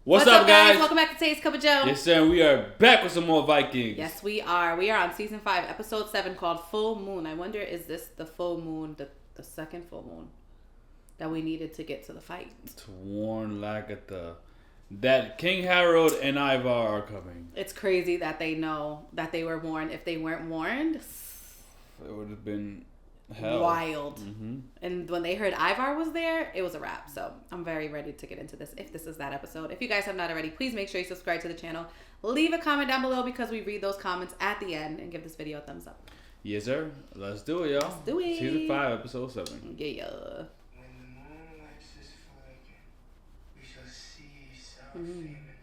What's up, guys? Welcome back to Taste Cup of Joe. Yes, sir. We are back with some more Vikings. Yes, we are. We are on season 5, episode 7, called Full Moon. I wonder, is this the full moon, the second full moon that we needed to get to the fight? To warn Lagatha that King Harold and Ivar are coming. It's crazy that they know that they were warned. If they weren't warned, it would have been hell. Wild. Mm-hmm. And when they heard Ivar was there, it was a wrap. So I'm very ready to get into this, if this is that episode. If you guys have not already, please make sure you subscribe to the channel. Leave a comment down below because we read those comments at the end, and give this video a thumbs up. Yes, sir. Let's do it, y'all. Let's do it. Season 5, episode 7. Yeah. When the moon lights this flag, we shall cease our fame and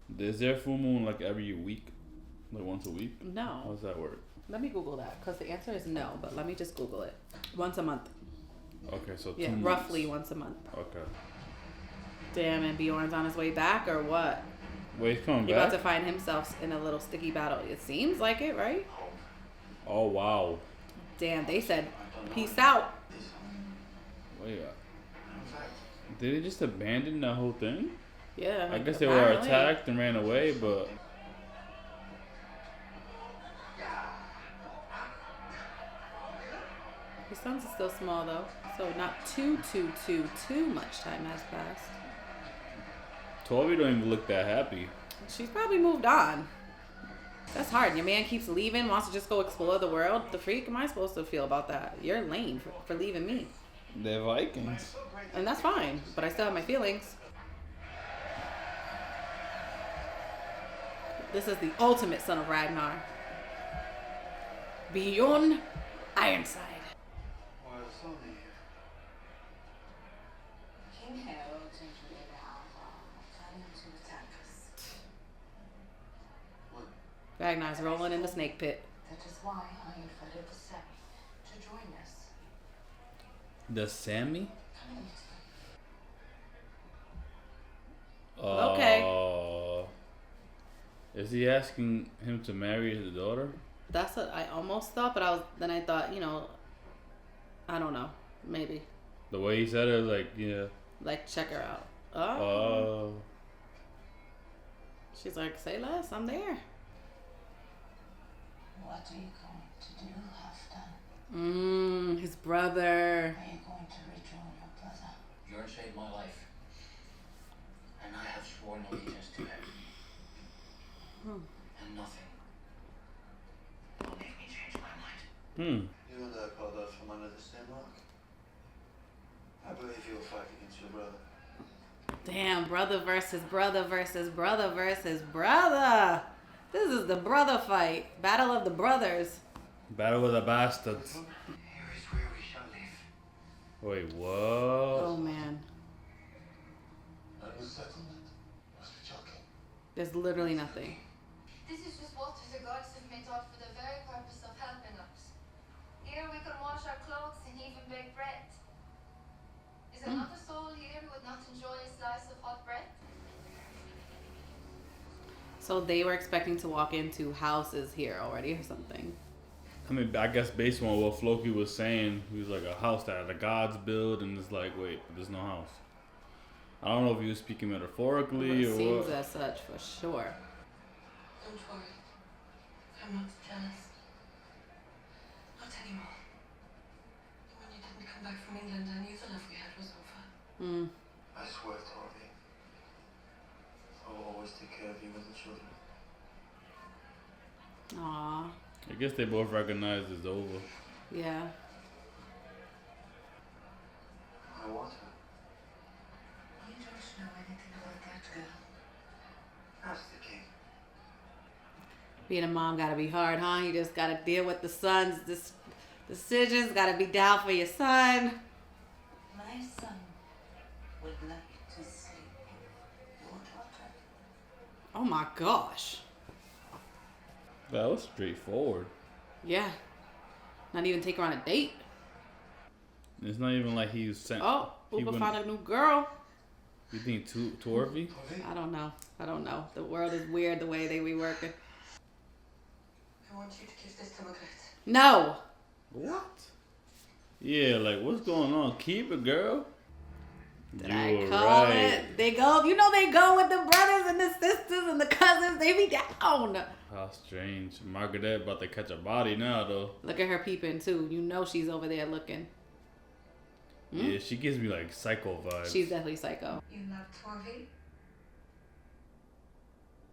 fortune. Is there a full moon like every week? Like once a week? No. How does that work? Let me Google that, because the answer is no, but let me just Google it. Once a month. Okay, so 2 Yeah, months. roughly once a month. Okay. Damn, and Bjorn's on his way back, or what? Wait, he's coming He's back? about to find himself in a little sticky battle. It seems like it, right? Oh, wow. Damn, they said, peace out. Wait, did they just abandon that whole thing? Yeah. I guess they were attacked and ran away, but... His sons are still small, though, so not too much time has passed. Toby don't even look that happy. She's probably moved on. That's hard. Your man keeps leaving, wants to just go explore the world. The freak am I supposed to feel about that? You're lame for leaving me. They're Vikings. And that's fine, but I still have my feelings. This is the ultimate son of Ragnar. Bjorn Ironside. What's on here? King Harold engineered Ivar, planning to attack us. What? Ragnar's rolling in the snake pit. That is why I invited the Sami to join us. The Sammy? Okay. Is he asking him to marry his daughter? That's what I almost thought, but I thought, I don't know, maybe. The way he said it, like, yeah. Like, check her out. Oh. Oh. She's like, say less, I'm there. What are you going to do, Halfdan? His brother. Are you going to rejoin your brother? Bjorn saved my life, and I have sworn allegiance to him. And nothing will make me change my mind. You and I called us from under the same rock. I believe you will fight against your brother. Damn, brother versus brother versus brother versus brother. This is the brother fight. Battle of the brothers. Battle of the Bastards. Here is where we shall live. Wait, what? Oh, man. A new settlement? Must be joking. There's literally nothing. This is just water the gods have made out for the very purpose of helping us. Here we can wash our clothes and even bake bread. Is there not a soul here who would not enjoy a slice of hot bread? So they were expecting to walk into houses here already or something. I mean, I guess based on what Floki was saying, he was like a house that the gods build, and it's like, wait, there's no house. I don't know if he was speaking metaphorically It or seems what. as such, for sure. Don't worry. I'm not jealous. Not anymore. When you didn't come back from England, I knew the love we had was over. I swear, Torby. I will always take care of you and the children. Aw, I guess they both recognize it's over. yeah. I want her. You don't know anything about that girl. Ask the king. Being a mom gotta be hard, huh? You just gotta deal with the son's decisions, gotta be down for your son. My son would like to see your daughter. Oh my gosh. That was straightforward. Yeah. Not even take her on a date. It's not even like he was sent. Oh, he Uber went- found a new girl. You think Torvi? I don't know. The world is weird the way they be working. I want you to give this to Margaret. No. What? Yeah, like what's going on? Keep it, girl. Did I call it? They go, you know, they go with the brothers and the sisters and the cousins. They be down. How strange. Margaret about to catch a body now, though. Look at her peeping, too. You know she's over there looking. Yeah, she gives me like psycho vibes. She's definitely psycho. You love Torvi?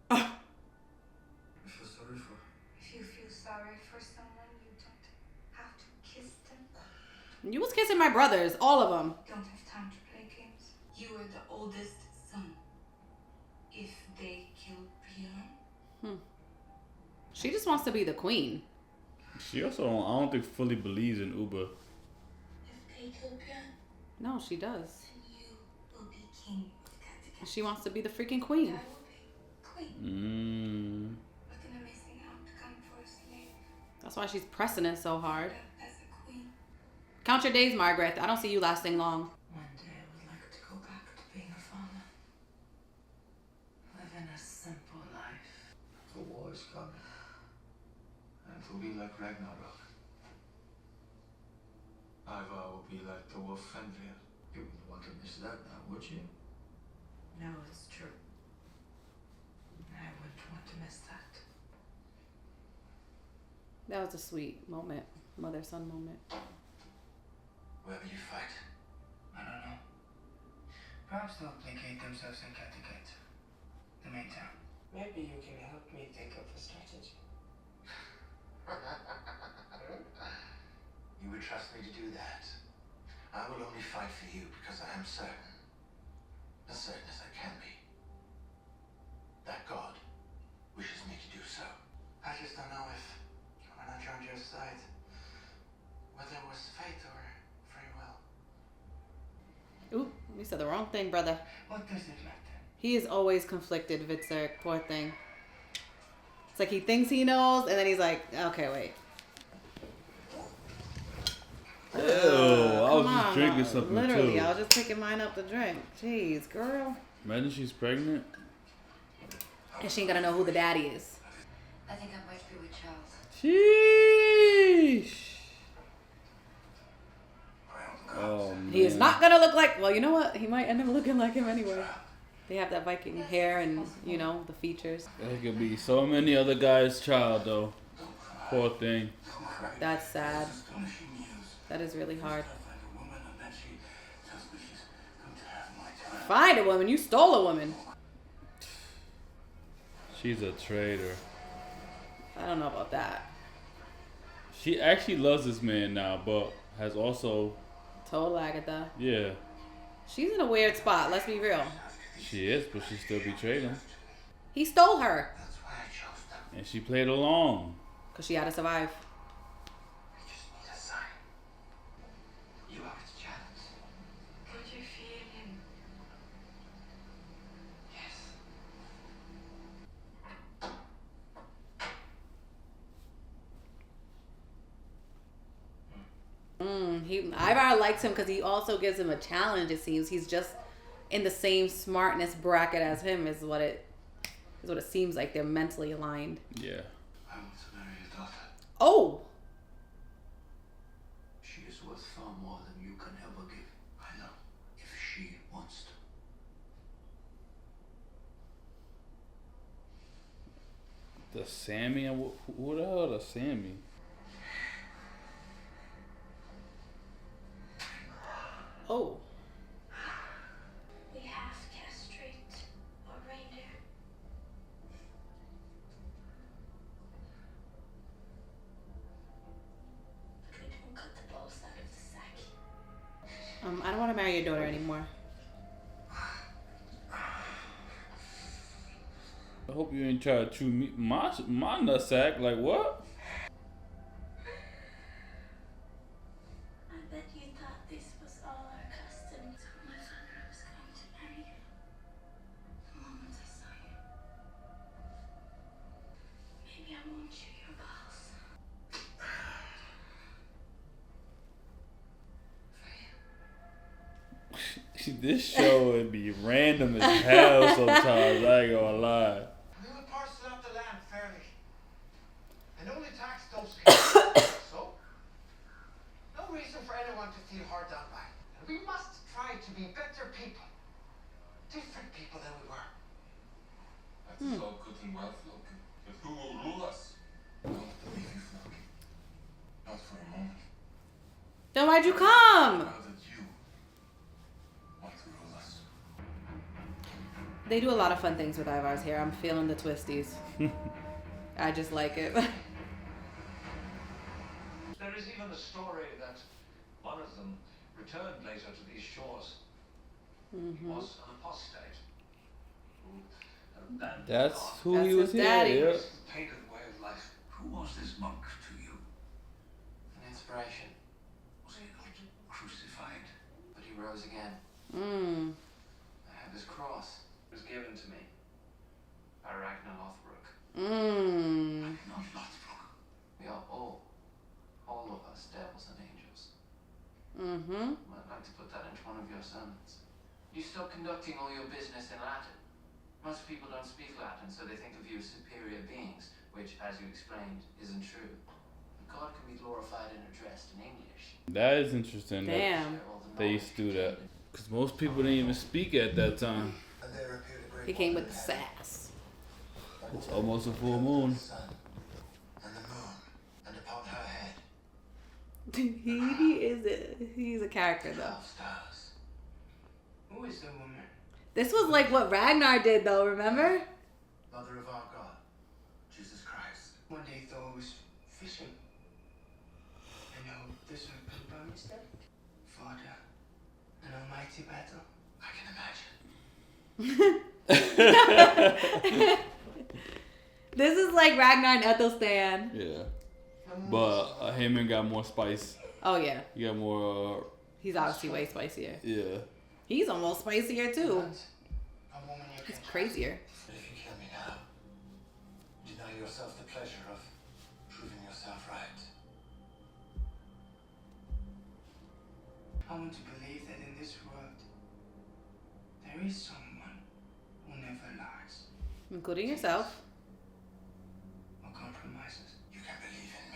I feel sorry for her. If you feel sorry for someone, you don't have to kiss them. You was kissing my brothers, all of them. Don't have time to play games. You are the oldest son. If they kill Bjorn, She just wants to be the queen. She also, I don't think, fully believes in Uber. if they kill Bjorn, No, she does. then you will be king of Kattegat. She wants to be the freaking queen. I will be queen. Mm. What an amazing outcome for a slave. That's why she's pressing it so hard. But as a queen, Count your days, Margaret. I don't see you lasting long. one day I would like to go back to being a farmer. Living a simple life. The war is coming. And it will be like Ragnarok. Ivar will be like the wolf Fenrir. You wouldn't want to miss that now, would you? No, it's true. I wouldn't want to miss that. That was a sweet moment. Mother-son moment. Where will you fight? I don't know. Perhaps they'll placate themselves in Kattegat, the main town. Maybe you can help me think of a strategy. You would trust me to do that? I will only fight for you because I am certain, as certain as I can be, that God wishes me to do so. I just don't know if, when I joined your side, whether it was fate or free will. Ooh, you said the wrong thing, brother. What does it matter? He is always conflicted, Vitzer. Poor thing. It's like he thinks he knows, and then he's like, okay, wait. Ew, I was Come just on, drinking something literally, too. I was just picking mine up to drink. Jeez, girl. Imagine she's pregnant. And she ain't gonna know who the daddy is. I think I might be with Charles. Sheesh. Oh, man. He is not gonna look like, well, you know what? He might end up looking like him anyway. They have that Viking hair and, you know, the features. There could be so many other guys' child, though. Poor thing. That's sad. That is really hard. Find a woman. You stole a woman. She's a traitor. I don't know about that. She actually loves this man now, but has also, Total Agatha. yeah, She's in a weird spot. Let's be real. she is, but she still betrayed him. He stole her. That's why I chose them. And she played along. Because she had to survive. We just need a sign. You are its child. Could you feel him? Yes. Ivar likes him because he also gives him a challenge, it seems. He's just in the same smartness bracket as him is what it seems like. They're mentally aligned. Yeah. I want to marry your daughter. Oh! She is worth far more than you can ever give. I know. If she wants to. The Sammy? Who the hell is Sammy? Oh. We have to castrate our reindeer. But we don't cut the balls out of the sack. I don't want to marry your daughter anymore. I hope you ain't try to chew me, my nutsack. Like, what? I bet you thought this was all our custom. So my father was going to marry you. The moment I saw you. Maybe I won't chew your balls. For you. This show would be random as hell sometimes. I ain't gonna lie. We will parcel up the land fairly, and only tax those people. So, no reason for anyone to feel hard done by. And we must try fight to be better people. Different people than we were. That is all good and well, Floki. But who will rule us? I don't believe you, Floki. Not for a moment. Then why'd you come? Now that you want to rule us. They do a lot of fun things with Ivar's hair. I'm feeling the twisties. I just like it. There is even a story that one of them returned later to these shores. He was an apostate who abandoned That's God. who That's he was his daddy. here. It's the pagan way of life. Who was this monk to you? An inspiration. Was he not crucified? But he rose again. I have his cross. It was given to me by Ragnar Lothbrok. Not Lothbrok. We are all of us, devils and angels. I'd like to put that into one of your sermons. You stop conducting all your business in Latin. Most people don't speak Latin, so they think of you as superior beings, which, as you explained, isn't true. God can be glorified and addressed in English. That is interesting. That Damn. they used to do that. Because most people didn't even speak at that time. And there appeared a great He came wonder with in the heaven. sass. It's almost a full moon. The sun and the moon, and upon her head, He's a character though. 12 stars. Who is the woman? This was like what Ragnar did though, remember? Mother of our God, Jesus Christ. One day he thought I was fishing. And now this one put by mistake. Father, an almighty battle. I can imagine. This is like Ragnar and Ethelstan. Yeah. But Heahmund got more spice. Oh yeah. He got more, He's obviously way spicier. yeah. He's almost spicier too. A woman you He's can crazier. But if you kill me now, deny yourself the pleasure of proving yourself right. I want to believe that in this world there is someone who never lies Including yourself. or compromises. You can believe in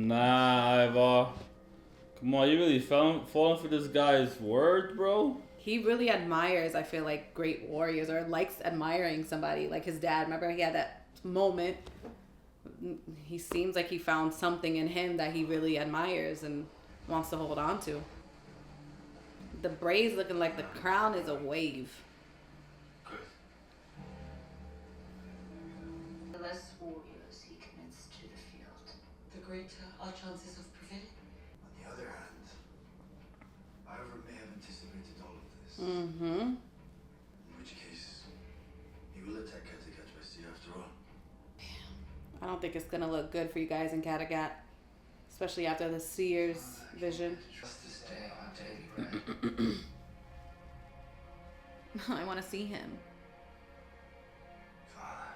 me. Nah, Ivar. Come on, you really falling for this guy's word, bro? He really admires, I feel like, great warriors or likes admiring somebody. Like his dad, remember he had that moment. He seems like he found something in him that he really admires and wants to hold on to. The braids looking like the crown is a wave. Good. The less warriors he commits to the field, The greater our chances of prevailing. On the other hand, Ivar may have anticipated all of this. Mm-hmm. In which case, he will attack Kattegat by sea after all. I don't think it's gonna look good for you guys in Kattegat. Especially after the seer's vision. Just this day, our daily bread. I want to see him. Father,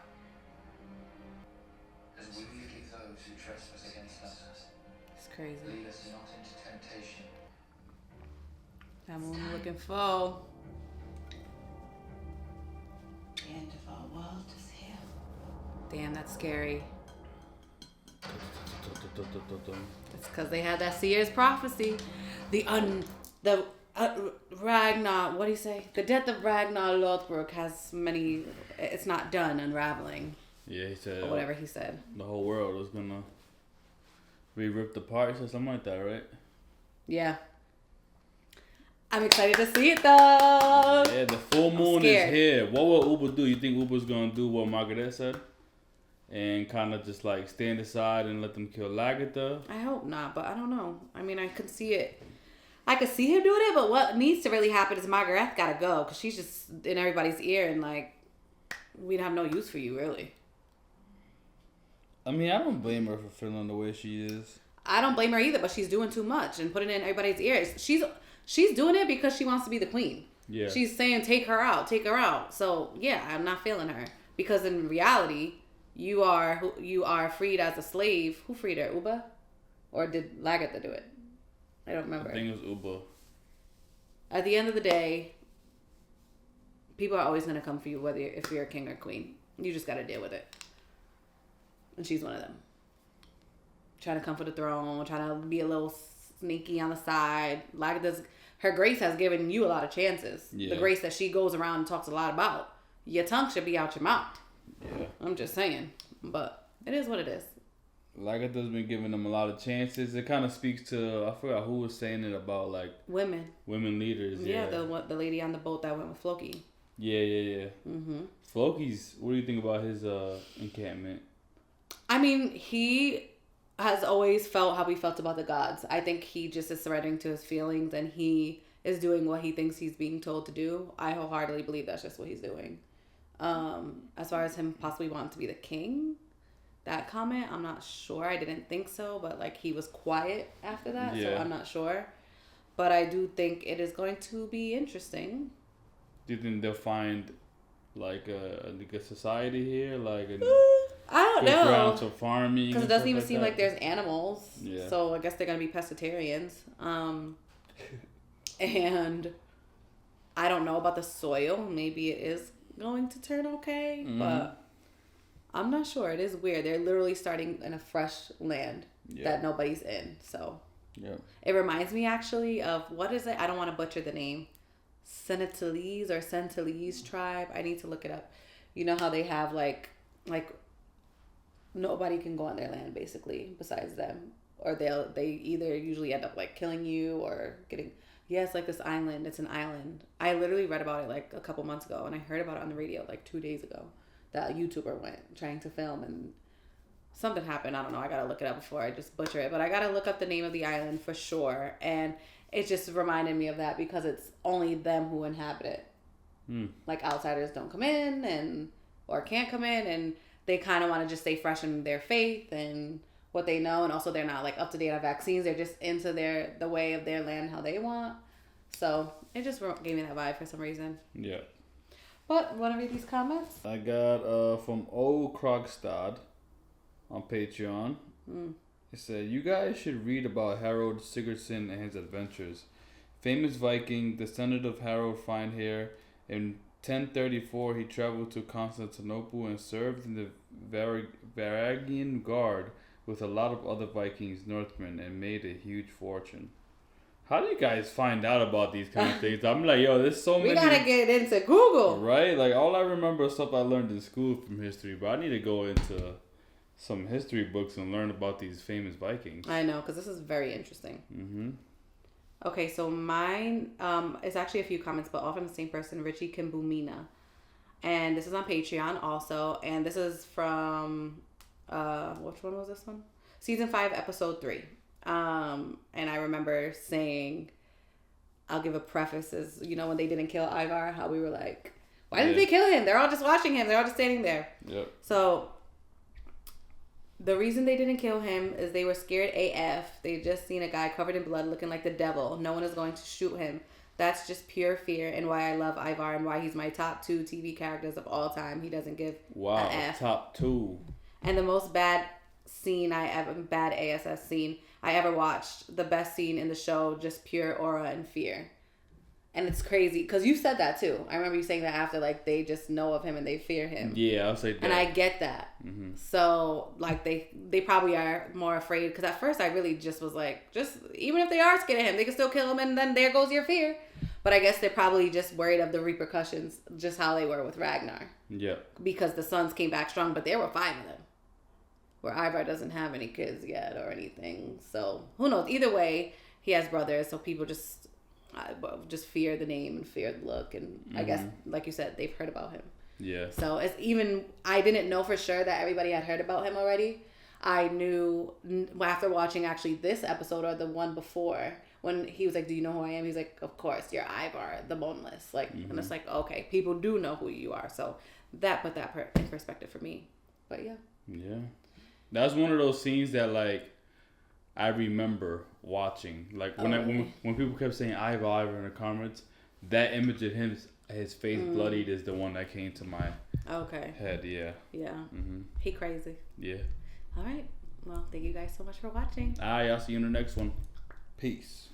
As we forgive those who trespass against us, It's crazy. lead us not into temptation. That one looking full. the end of our world is here. Damn, that's scary. It's because they had that seer's prophecy. Ragnar, what do you say? The death of Ragnar Lothbrok has many. It's not done unraveling, Yeah, he said or whatever he said. the whole world was gonna be ripped apart or something like that, right? Yeah. I'm excited to see it though. Yeah, the full moon is scared. here. What will Uber do? You think Uber's gonna do what Margaret said? And kind of just like stand aside and let them kill Lagertha? I hope not, but I don't know. I mean, I could see it. I could see him doing it, but what needs to really happen is Margaret gotta go because she's just in everybody's ear and like, we'd have no use for you really. I mean, I don't blame her for feeling the way she is. I don't blame her either, but she's doing too much and putting it in everybody's ears. She's doing it because she wants to be the queen. Yeah. She's saying, take her out, take her out. So yeah, I'm not feeling her because in reality, you are freed as a slave. Who freed her, Uba? Or did Lagertha do it? I don't remember. I think it was Uber. At the end of the day, people are always gonna come for you, if you're a king or queen. You just gotta deal with it. And she's one of them. Trying to come for the throne, trying to be a little sneaky on the side. Like this, her grace has given you a lot of chances. Yeah. The grace that she goes around and talks a lot about. Your tongue should be out your mouth. Yeah. I'm just saying. But it is what it is. Lagertha's been giving them a lot of chances. It kind of speaks to, I forgot who was saying it about, like, women leaders. Yeah, the lady on the boat that went with Floki. Yeah. Floki's, what do you think about his encampment? I mean, he has always felt how he felt about the gods. I think he just is surrendering to his feelings, and he is doing what he thinks he's being told to do. I wholeheartedly believe that's just what he's doing. As far as him possibly wanting to be the king, that comment, I'm not sure. I didn't think so, but like he was quiet after that, so I'm not sure. But I do think it is going to be interesting. Do you think they'll find like a society here, like I don't know, grounds for farming? Because it doesn't even seem like there's animals. Yeah. So I guess they're gonna be pescatarians. And I don't know about the soil. Maybe it is going to turn okay, but I'm not sure. It is weird. They're literally starting in a fresh land that nobody's in. So it reminds me actually of, what is it? I don't want to butcher the name. Sentinelese tribe. I need to look it up. You know how they have like nobody can go on their land basically besides them, or they either usually end up like killing you or getting. Yeah, it's like this island. It's an island. I literally read about it like a couple months ago, and I heard about it on the radio like 2 days ago. That YouTuber went trying to film, and something happened. I don't know. I gotta look it up before I just butcher it. But I gotta look up the name of the island for sure. And it just reminded me of that because it's only them who inhabit it. Like outsiders don't come in or can't come in, and they kind of want to just stay fresh in their faith and what they know, and also they're not like up to date on vaccines. They're just into the way of their land how they want. So it just gave me that vibe for some reason. Yeah. But want to read these comments? I got from O Krogstad on Patreon. It said, "You guys should read about Harold Sigurdsson and his adventures. Famous Viking, descendant of Harold Finehair. In 1034, he traveled to Constantinople and served in the Varangian Guard with a lot of other Vikings, Northmen, and made a huge fortune." How do you guys find out about these kind of things? I'm like, yo, there's so many. We gotta get into Google. Right? Like, all I remember is stuff I learned in school from history, but I need to go into some history books and learn about these famous Vikings. I know, because this is very interesting. Okay, so mine is actually a few comments, but all from the same person, Richie Kimbumina. And this is on Patreon also. And this is from, which one was this one? Season 5, episode 3. And I remember saying, I'll give a preface, as you know, when they didn't kill Ivar, how we were like, why didn't they kill him? They're all just watching him. They're all just standing there. Yep. So the reason they didn't kill him is they were scared AF. They just seen a guy covered in blood looking like the devil. No one is going to shoot him. That's just pure fear, and why I love Ivar and why he's my top 2 TV characters of all time. He doesn't give an F. Top 2. And the most bad ASS scene I ever watched, the best scene in the show, just pure aura and fear. And it's crazy because you said that too. I remember you saying that after, like, they just know of him and they fear him. Yeah, I'll say that. And I get that. So like they probably are more afraid, because at first I really just was like, just even if they are scared of him, they can still kill him, and then there goes your fear. But I guess they're probably just worried of the repercussions, just how they were with Ragnar. Yeah. Because the sons came back strong, but there were 5 of them. Where Ivar doesn't have any kids yet or anything. So who knows? Either way, he has brothers, so people just fear the name and fear the look. And I guess, like you said, they've heard about him. Yeah. So it's even, I didn't know for sure that everybody had heard about him already. I knew after watching actually this episode or the one before, when he was like, "Do you know who I am?" He's like, "Of course, you're Ivar, the Boneless." Like, and it's like, okay, people do know who you are. So that put that in perspective for me. But yeah. Yeah. That's one of those scenes that, like, I remember watching. Like, when people kept saying Ivar in the comments, that image of him, his face bloodied, is the one that came to my head. Yeah. Yeah. He crazy. Yeah. All right. Well, thank you guys so much for watching. All right. I'll see you in the next one. Peace.